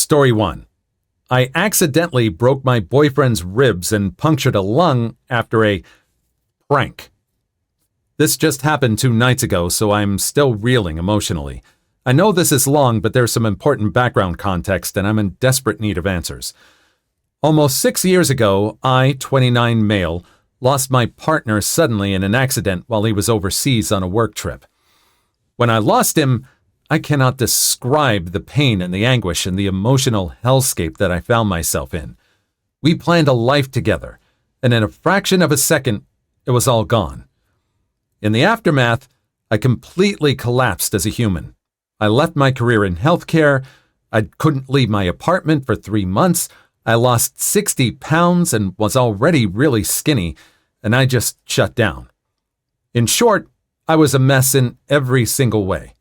Story 1. I accidentally broke my boyfriend's ribs and punctured a lung after a prank. This just happened 2 nights ago, so I'm still reeling emotionally. I know this is long, but there's some important background context, and I'm in desperate need of answers. Almost 6 years ago, I, 29 male, lost my partner suddenly in an accident while he was overseas on a work trip. When I lost him, I cannot describe the pain and the anguish and the emotional hellscape that I found myself in. We planned a life together, and in a fraction of a second, it was all gone. In the aftermath, I completely collapsed as a human. I left my career in healthcare. I couldn't leave my apartment for 3 months. I lost 60 pounds and was already really skinny, and I just shut down. In short, I was a mess in every single way.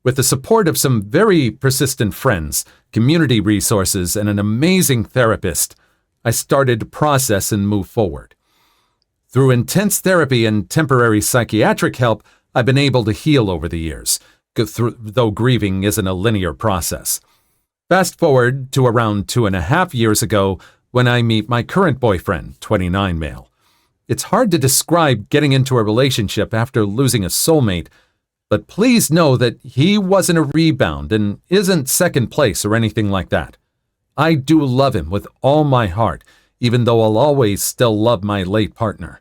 With the support of some very persistent friends, community resources, and an amazing therapist, I started to process and move forward. Through intense therapy and temporary psychiatric help, I've been able to heal over the years, though grieving isn't a linear process. Fast forward to around 2.5 years ago when I meet my current boyfriend, 29 male. It's hard to describe getting into a relationship after losing a soulmate, but please know that he wasn't a rebound and isn't second place or anything like that. I do love him with all my heart, even though I'll always still love my late partner.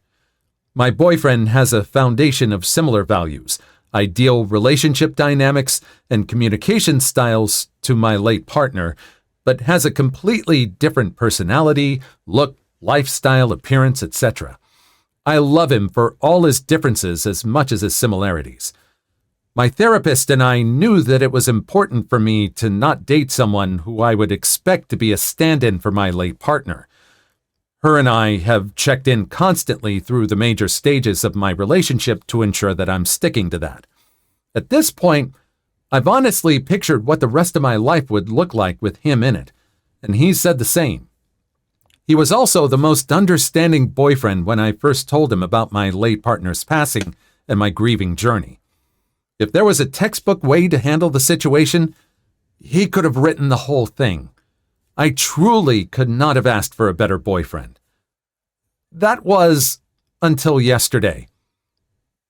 My boyfriend has a foundation of similar values, ideal relationship dynamics, and communication styles to my late partner, but has a completely different personality, look, lifestyle, appearance, etc. I love him for all his differences as much as his similarities. My therapist and I knew that it was important for me to not date someone who I would expect to be a stand-in for my late partner. Her and I have checked in constantly through the major stages of my relationship to ensure that I'm sticking to that. At this point, I've honestly pictured what the rest of my life would look like with him in it, and he said the same. He was also the most understanding boyfriend when I first told him about my late partner's passing and my grieving journey. If there was a textbook way to handle the situation, he could have written the whole thing. I truly could not have asked for a better boyfriend. That was until yesterday.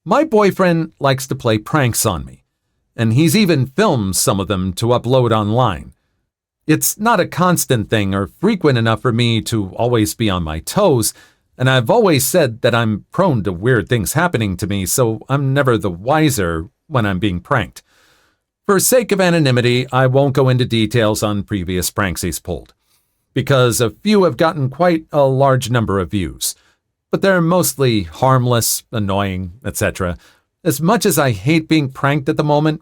My boyfriend likes to play pranks on me, and he's even filmed some of them to upload online. It's not a constant thing or frequent enough for me to always be on my toes, and I've always said that I'm prone to weird things happening to me, so I'm never the wiser when I'm being pranked. For sake of anonymity, I won't go into details on previous pranks he's pulled, because a few have gotten quite a large number of views. But they're mostly harmless, annoying, etc. As much as I hate being pranked at the moment,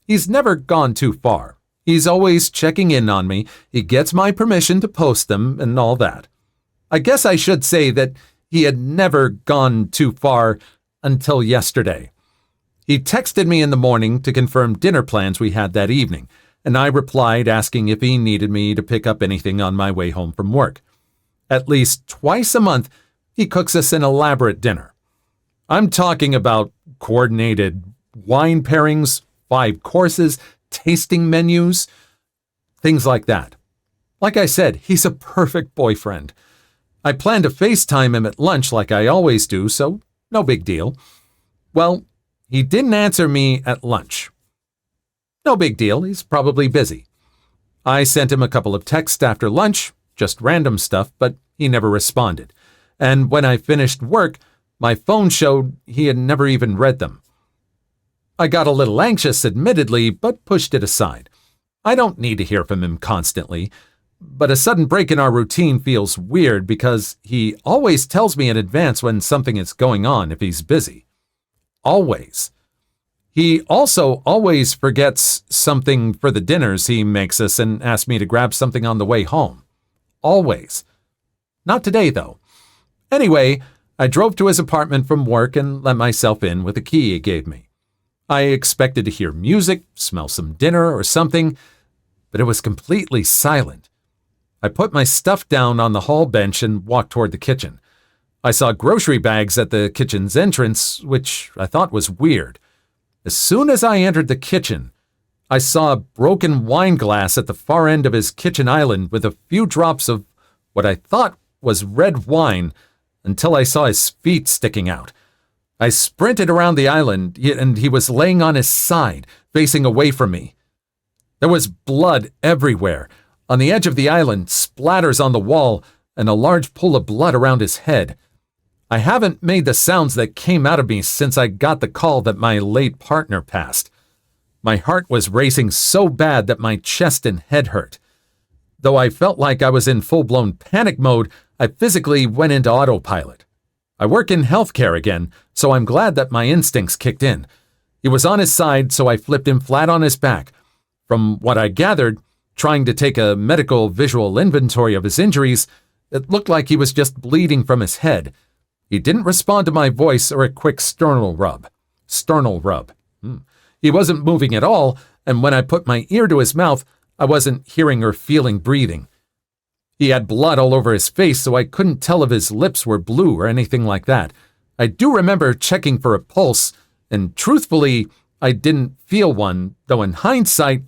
he's never gone too far. He's always checking in on me, he gets my permission to post them, and all that. I guess I should say that he had never gone too far until yesterday. He texted me in the morning to confirm dinner plans we had that evening, and I replied asking if he needed me to pick up anything on my way home from work. At least twice a month, he cooks us an elaborate dinner. I'm talking about coordinated wine pairings, 5 courses, tasting menus, things like that. Like I said, he's a perfect boyfriend. I plan to FaceTime him at lunch like I always do, so no big deal. Well, he didn't answer me at lunch. No big deal, he's probably busy. I sent him a couple of texts after lunch, just random stuff, but he never responded. And when I finished work, my phone showed he had never even read them. I got a little anxious, admittedly, but pushed it aside. I don't need to hear from him constantly, but a sudden break in our routine feels weird because he always tells me in advance when something is going on if he's busy. Always. He also always forgets something for the dinners he makes us and asks me to grab something on the way home. Always. Not today, though. Anyway, I drove to his apartment from work and let myself in with a key he gave me. I expected to hear music, smell some dinner or something, but it was completely silent. I put my stuff down on the hall bench and walked toward the kitchen. I saw grocery bags at the kitchen's entrance, which I thought was weird. As soon as I entered the kitchen, I saw a broken wine glass at the far end of his kitchen island with a few drops of what I thought was red wine until I saw his feet sticking out. I sprinted around the island, and he was laying on his side, facing away from me. There was blood everywhere. On the edge of the island, splatters on the wall, and a large pool of blood around his head. I haven't made the sounds that came out of me since I got the call that my late partner passed. My heart was racing so bad that my chest and head hurt. Though I felt like I was in full-blown panic mode, I physically went into autopilot. I work in healthcare again, so I'm glad that my instincts kicked in. He was on his side, so I flipped him flat on his back. From what I gathered, trying to take a medical visual inventory of his injuries, it looked like he was just bleeding from his head. He didn't respond to my voice or a quick sternal rub. He wasn't moving at all, and when I put my ear to his mouth, I wasn't hearing or feeling breathing. He had blood all over his face, so I couldn't tell if his lips were blue or anything like that. I do remember checking for a pulse, and truthfully, I didn't feel one, though in hindsight,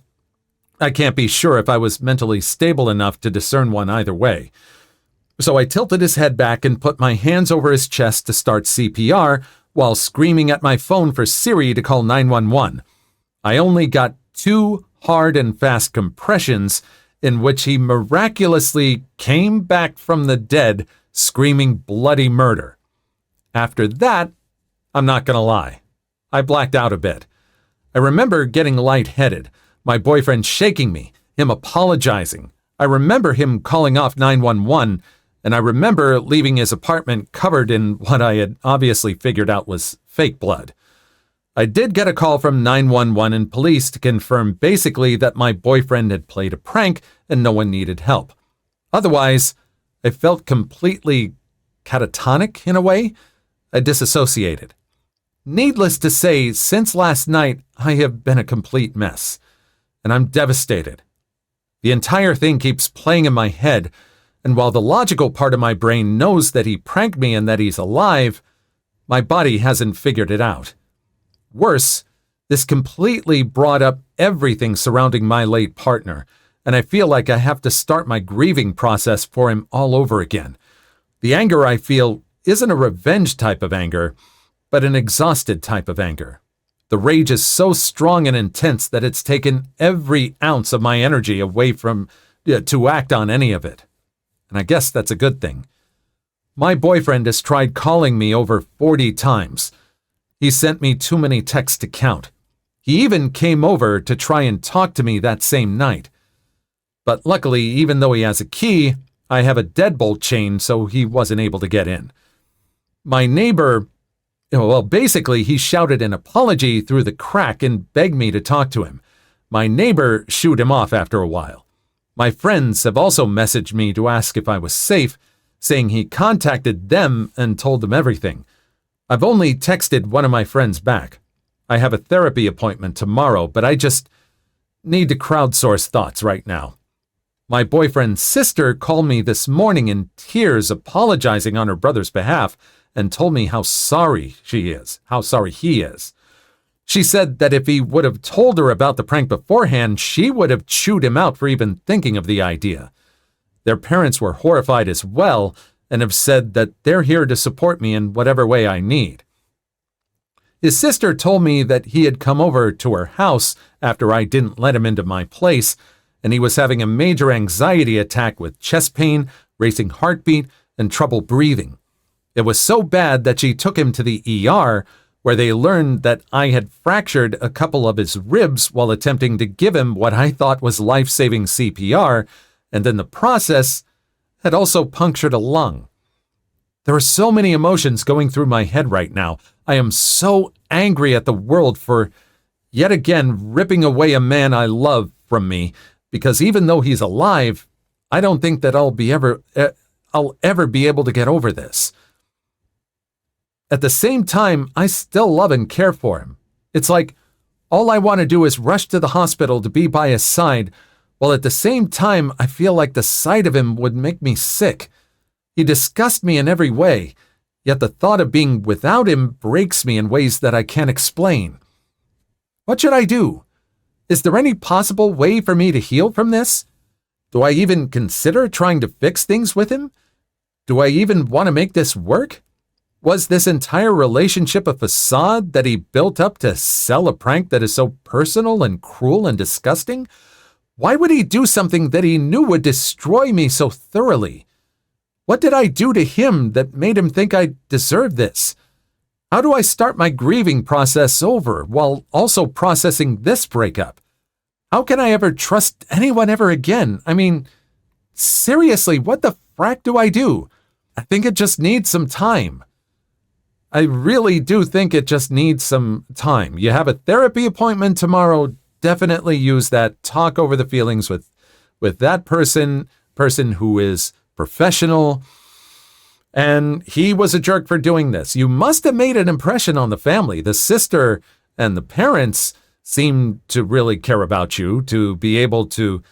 I can't be sure if I was mentally stable enough to discern one either way. So I tilted his head back and put my hands over his chest to start CPR while screaming at my phone for Siri to call 911. I only got 2 hard and fast compressions in which he miraculously came back from the dead screaming bloody murder. After that, I'm not going to lie, I blacked out a bit. I remember getting lightheaded, my boyfriend shaking me, him apologizing. I remember him calling off 911, and I remember leaving his apartment covered in what I had obviously figured out was fake blood. I did get a call from 911 and police to confirm basically that my boyfriend had played a prank and no one needed help. Otherwise, I felt completely catatonic in a way. I disassociated. Needless to say, since last night, I have been a complete mess, and I'm devastated. The entire thing keeps playing in my head, and while the logical part of my brain knows that he pranked me and that he's alive, my body hasn't figured it out. Worse, this completely brought up everything surrounding my late partner, and I feel like I have to start my grieving process for him all over again. The anger I feel isn't a revenge type of anger, but an exhausted type of anger. The rage is so strong and intense that it's taken every ounce of my energy away from to act on any of it. And I guess that's a good thing. My boyfriend has tried calling me over 40 times. He sent me too many texts to count. He even came over to try and talk to me that same night. But luckily, even though he has a key, I have a deadbolt chain, so he wasn't able to get in. My neighbor, basically he shouted an apology through the crack and begged me to talk to him. My neighbor shooed him off after a while. My friends have also messaged me to ask if I was safe, saying he contacted them and told them everything. I've only texted one of my friends back. I have a therapy appointment tomorrow, but I just need to crowdsource thoughts right now. My boyfriend's sister called me this morning in tears, apologizing on her brother's behalf, and told me how sorry he is. She said that if he would have told her about the prank beforehand, she would have chewed him out for even thinking of the idea. Their parents were horrified as well and have said that they're here to support me in whatever way I need. His sister told me that he had come over to her house after I didn't let him into my place, and he was having a major anxiety attack with chest pain, racing heartbeat, and trouble breathing. It was so bad that she took him to the ER, where they learned that I had fractured a couple of his ribs while attempting to give him what I thought was life-saving CPR, and in the process had also punctured a lung. There are so many emotions going through my head right now. I am so angry at the world for, yet again, ripping away a man I love from me, because even though he's alive, I don't think that I'll ever be able to get over this. At the same time, I still love and care for him. It's like all I want to do is rush to the hospital to be by his side, while at the same time I feel like the sight of him would make me sick. He disgusts me in every way, yet the thought of being without him breaks me in ways that I can't explain. What should I do? Is there any possible way for me to heal from this? Do I even consider trying to fix things with him? Do I even want to make this work? Was this entire relationship a facade that he built up to sell a prank that is so personal and cruel and disgusting? Why would he do something that he knew would destroy me so thoroughly? What did I do to him that made him think I deserved this? How do I start my grieving process over while also processing this breakup? How can I ever trust anyone ever again? I mean, seriously, what the frack do I do? I think it just needs some time. I really do think it just needs some time. You have a therapy appointment tomorrow. Definitely use that. Talk over the feelings with that person who is professional. And he was a jerk for doing this. You must have made an impression on the family. The sister and the parents seem to really care about you, to be able to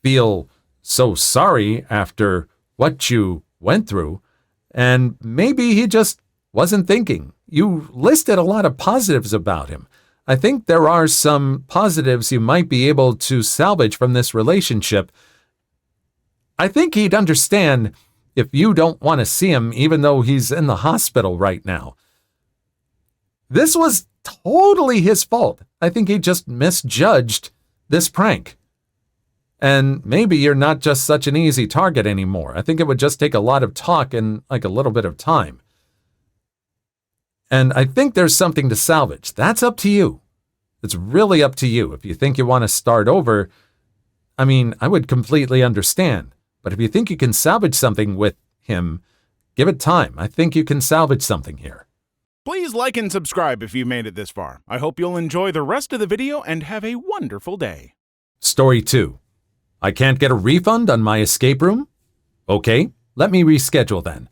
feel so sorry after what you went through. And maybe he just wasn't thinking. You listed a lot of positives about him. I think there are some positives you might be able to salvage from this relationship. I think he'd understand if you don't want to see him, even though he's in the hospital right now. This was totally his fault. I think he just misjudged this prank. And maybe you're not just such an easy target anymore. I think it would just take a lot of talk and like a little bit of time. And I think there's something to salvage. That's up to you. It's really up to you. If you think you want to start over, I mean, I would completely understand. But if you think you can salvage something with him, give it time. I think you can salvage something here. Please like and subscribe if you made it this far. I hope you'll enjoy the rest of the video and have a wonderful day. Story 2. I can't get a refund on my escape room? Okay, let me reschedule then.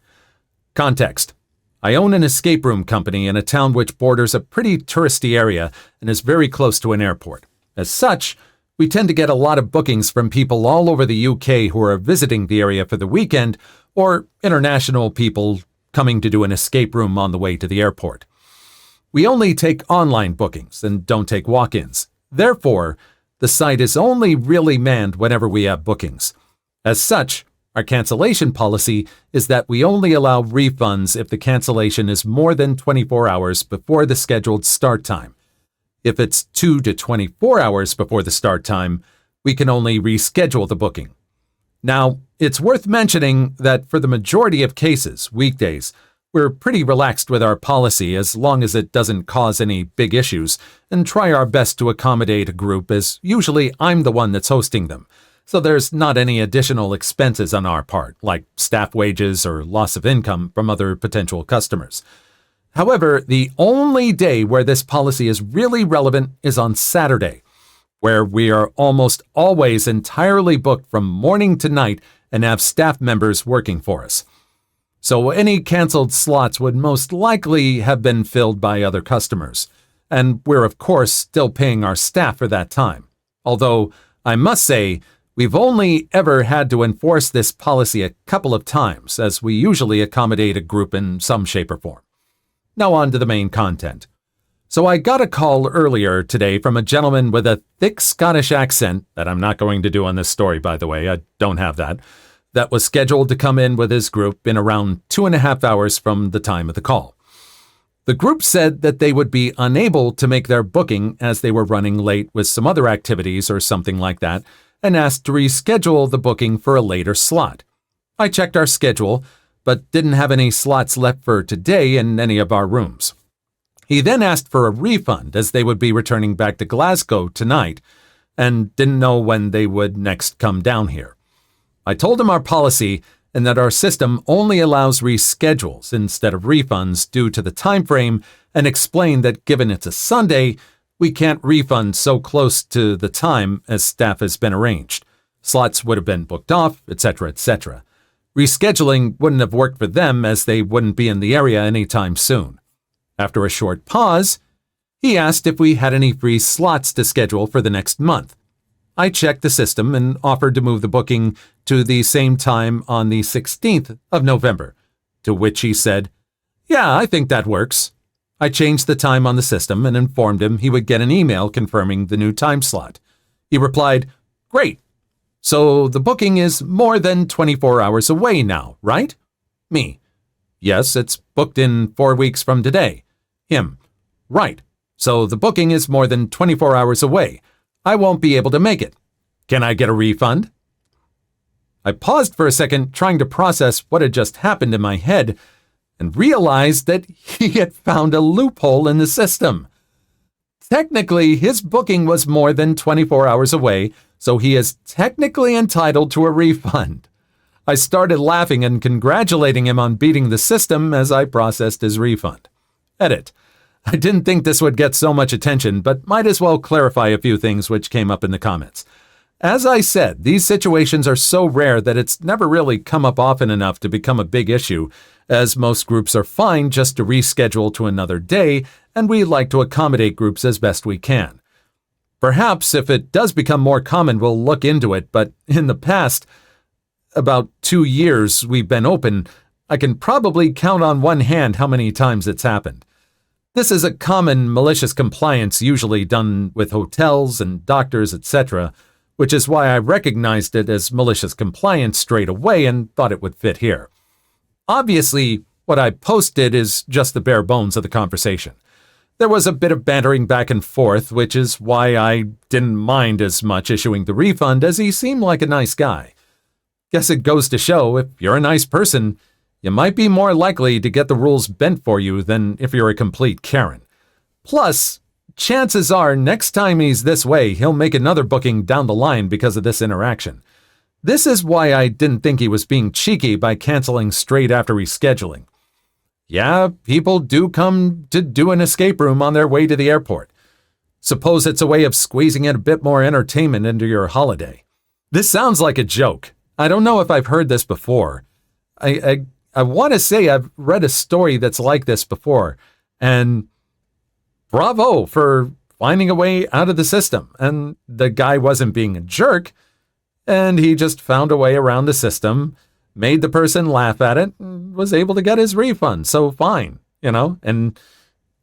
Context. I own an escape room company in a town which borders a pretty touristy area and is very close to an airport. As such, we tend to get a lot of bookings from people all over the UK who are visiting the area for the weekend or international people coming to do an escape room on the way to the airport. We only take online bookings and don't take walk-ins. Therefore, the site is only really manned whenever we have bookings. As such, our cancellation policy is that we only allow refunds if the cancellation is more than 24 hours before the scheduled start time. If it's 2 to 24 hours before the start time, we can only reschedule the booking. Now, it's worth mentioning that for the majority of cases, weekdays, we're pretty relaxed with our policy as long as it doesn't cause any big issues and try our best to accommodate a group as usually I'm the one that's hosting them. So there's not any additional expenses on our part, like staff wages or loss of income from other potential customers. However, the only day where this policy is really relevant is on Saturday, where we are almost always entirely booked from morning to night and have staff members working for us. So any canceled slots would most likely have been filled by other customers, and we're of course still paying our staff for that time. Although, I must say, we've only ever had to enforce this policy a couple of times, as we usually accommodate a group in some shape or form. Now on to the main content. So I got a call earlier today from a gentleman with a thick Scottish accent, that I'm not going to do on this story, by the way, I don't have that was scheduled to come in with his group in around 2.5 hours from the time of the call. The group said that they would be unable to make their booking as they were running late with some other activities or something like that, and asked to reschedule the booking for a later slot. I checked our schedule, but didn't have any slots left for today in any of our rooms. He then asked for a refund as they would be returning back to Glasgow tonight and didn't know when they would next come down here. I told him our policy and that our system only allows reschedules instead of refunds due to the time frame, and explained that given it's a Sunday, we can't refund so close to the time as staff has been arranged. Slots would have been booked off, etc., etc. Rescheduling wouldn't have worked for them as they wouldn't be in the area anytime soon. After a short pause, he asked if we had any free slots to schedule for the next month. I checked the system and offered to move the booking to the same time on the 16th of November, to which he said, "Yeah, I think that works." I changed the time on the system and informed him he would get an email confirming the new time slot. He replied, "Great. So the booking is more than 24 hours away now, right?" Me: "Yes, it's booked in 4 weeks from today." Him: "Right. So the booking is more than 24 hours away. I won't be able to make it. Can I get a refund?" I paused for a second, trying to process what had just happened in my head, and realized that he had found a loophole in the system. Technically, his booking was more than 24 hours away, so he is technically entitled to a refund. I started laughing and congratulating him on beating the system as I processed his refund. Edit: I didn't think this would get so much attention, but might as well clarify a few things which came up in the comments. As I said, these situations are so rare that it's never really come up often enough to become a big issue, as most groups are fine just to reschedule to another day, and we like to accommodate groups as best we can. Perhaps if it does become more common, we'll look into it, but in the past, about 2 years we've been open, I can probably count on one hand how many times it's happened. This is a common malicious compliance usually done with hotels and doctors, etc., which is why I recognized it as malicious compliance straight away and thought it would fit here. Obviously, what I posted is just the bare bones of the conversation. There was a bit of bantering back and forth, which is why I didn't mind as much issuing the refund, as he seemed like a nice guy. Guess it goes to show, if you're a nice person, you might be more likely to get the rules bent for you than if you're a complete Karen. Plus, chances are next time he's this way, he'll make another booking down the line because of this interaction. This is why I didn't think he was being cheeky by canceling straight after rescheduling. Yeah, people do come to do an escape room on their way to the airport. Suppose it's a way of squeezing in a bit more entertainment into your holiday. This sounds like a joke. I don't know if I've heard this before. I want to say I've read a story that's like this before, and bravo for finding a way out of the system. And the guy wasn't being a jerk, and he just found a way around the system, made the person laugh at it, and was able to get his refund. So fine, and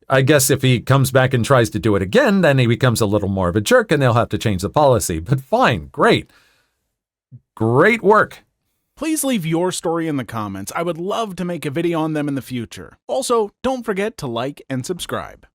I guess if he comes back and tries to do it again, then he becomes a little more of a jerk and they'll have to change the policy. But fine, great. Great work. Please leave your story in the comments. I would love to make a video on them in the future. Also, don't forget to like and subscribe.